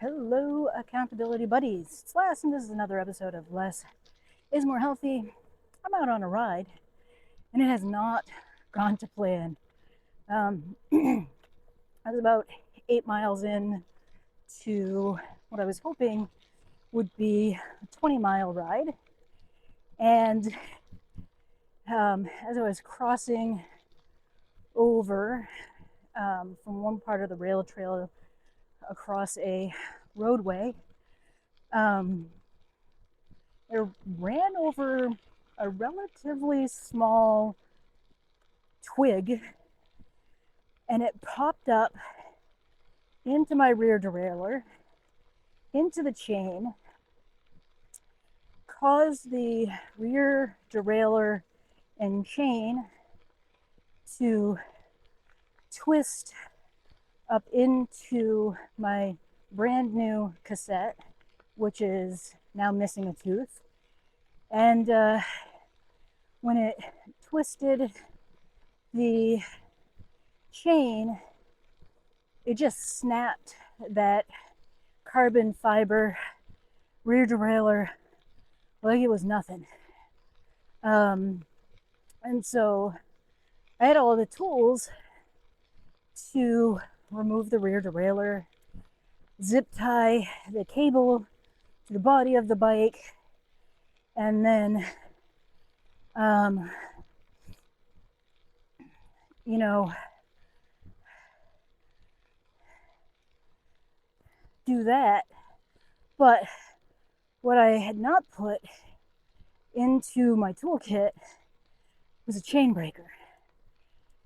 Hello, accountability buddies. It's Les, and this is another episode of Less is More Healthy. I'm out on a ride, and it has not gone to plan. I was about 8 miles in to what I was hoping would be a 20-mile ride, and as I was crossing over from one part of the rail trail across a roadway, it ran over a relatively small twig, and it popped up into my rear derailleur, into the chain, caused the rear derailleur and chain to twist up into my brand new cassette, which is now missing a tooth. And when it twisted the chain, it just snapped that carbon fiber rear derailleur like it was nothing. And so I had all the tools to remove the rear derailleur, zip tie the cable to the body of the bike, and then do that. But what I had not put into my toolkit was a chain breaker.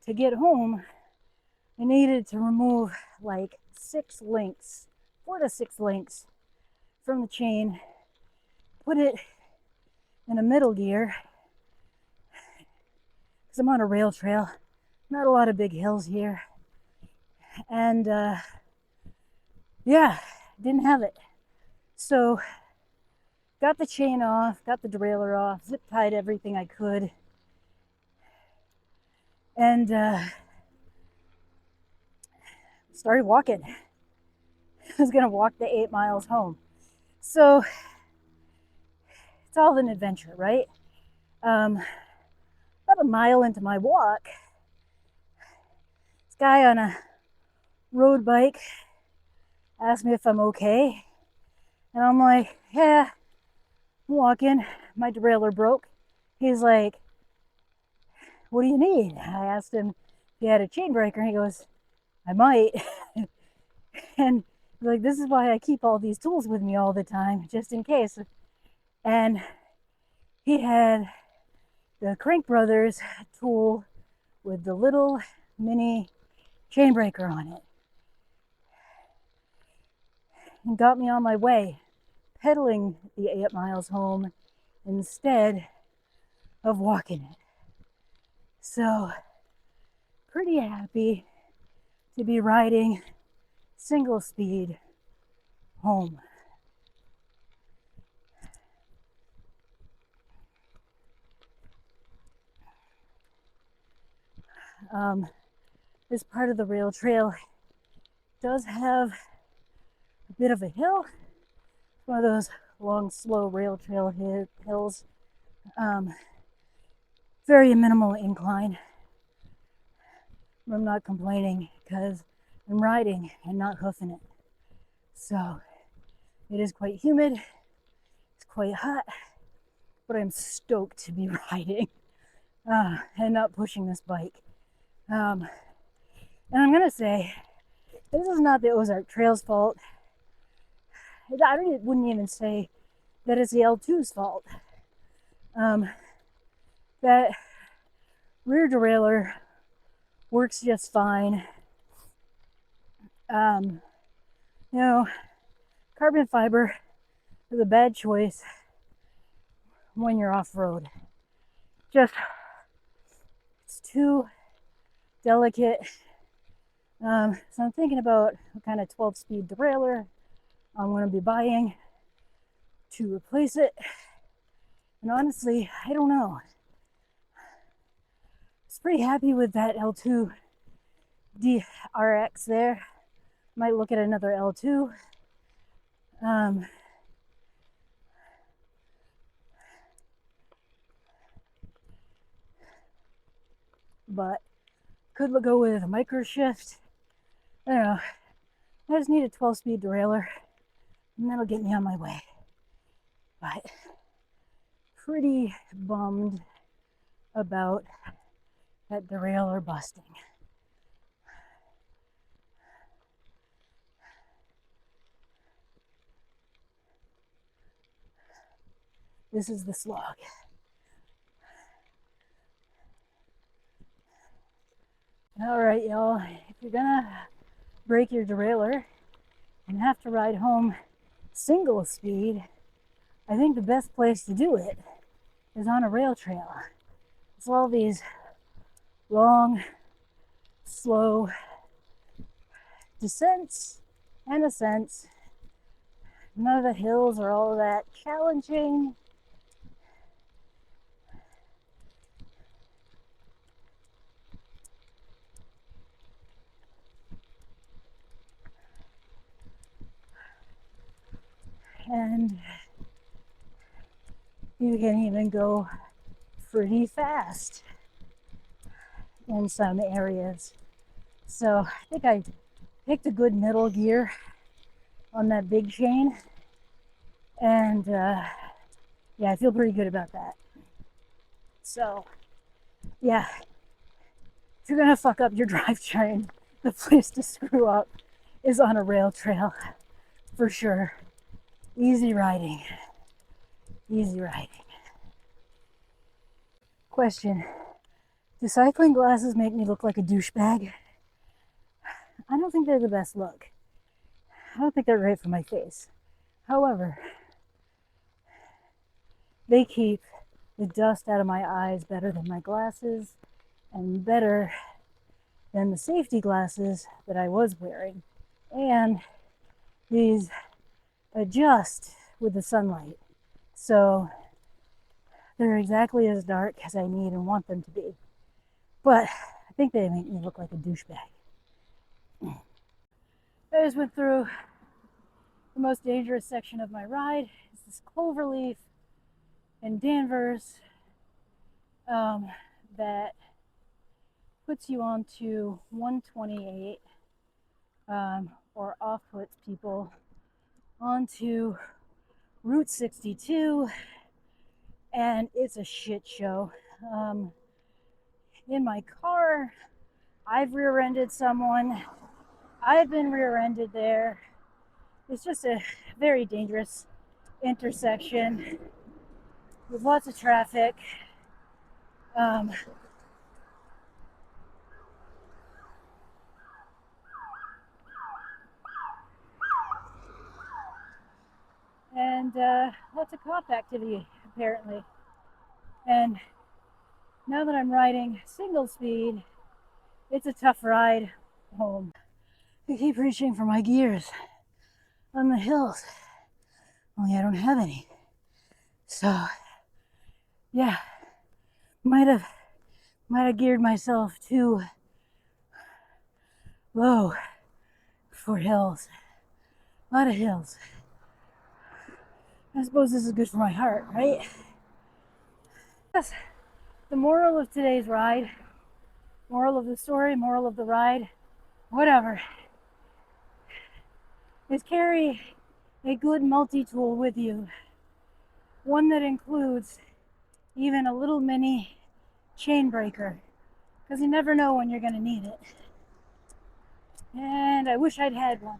To get home, I needed to remove like 4 to 6 links from the chain, put it in a middle gear, because I'm on a rail trail, not a lot of big hills here, and didn't have it. So got the chain off, got the derailleur off, zip tied everything I could, and started walking. I was gonna walk the 8 miles home. So it's all an adventure, right? About a mile into my walk, this guy on a road bike asked me if I'm okay. And I'm like, yeah, I'm walking. My derailleur broke. He's like, what do you need? I asked him if he had a chain breaker. And he goes, I might. And he's like, this is why I keep all these tools with me all the time, just in case. And he had the Crank Brothers tool with the little mini chain breaker on it, and got me on my way, pedaling the 8 miles home instead of walking it. So, pretty happy to be riding single speed home. This part of the rail trail does have a bit of a hill. It's one of those long, slow rail trail hills. Very minimal incline. I'm not complaining because I'm riding and not hoofing it. So it is quite humid, it's quite hot, but I'm stoked to be riding and not pushing this bike. And I'm gonna say, this is not the Ozark Trail's fault. I wouldn't even say that it's the L2's fault. That rear derailleur works just fine. Carbon fiber is a bad choice when you're off-road. Just, it's too delicate. So I'm thinking about what kind of 12-speed derailleur I'm going to be buying to replace it. And honestly, I don't know. I was pretty happy with that L2 DRX there. Might look at another L2. Um, but could go with a micro shift. I don't know. I just need a 12-speed derailleur, and that'll get me on my way. But pretty bummed about that derailleur busting. This is the slog. All right, y'all. If you're gonna break your derailleur and have to ride home single speed, I think the best place to do it is on a rail trail. It's all these long, slow descents and ascents. None of the hills are all that challenging. And you can even go pretty fast in some areas. So I think I picked a good middle gear on that big chain. And yeah, I feel pretty good about that. So yeah, if you're gonna fuck up your drivetrain, the place to screw up is on a rail trail for sure. Easy riding. Easy riding. Question: do cycling glasses make me look like a douchebag? I don't think they're the best look. I don't think they're great for my face. However, they keep the dust out of my eyes better than my glasses and better than the safety glasses that I was wearing. And these adjust with the sunlight. So they're exactly as dark as I need and want them to be. But I think they make me look like a douchebag. I just went through the most dangerous section of my ride. It's this cloverleaf in Danvers that puts you onto 128 or off puts people onto Route 62, and it's a shit show. In my car, I've rear-ended someone. I've been rear-ended there. It's just a very dangerous intersection with lots of traffic. And lots of cop activity, apparently. And now that I'm riding single speed, it's a tough ride home. I keep reaching for my gears on the hills, only I don't have any. So, yeah, might have geared myself too low for hills. A lot of hills. I suppose this is good for my heart, right? Yes, the moral of today's ride, moral of the story, moral of the ride, whatever, is carry a good multi-tool with you. One that includes even a little mini chain breaker, because you never know when you're going to need it. And I wish I'd had one.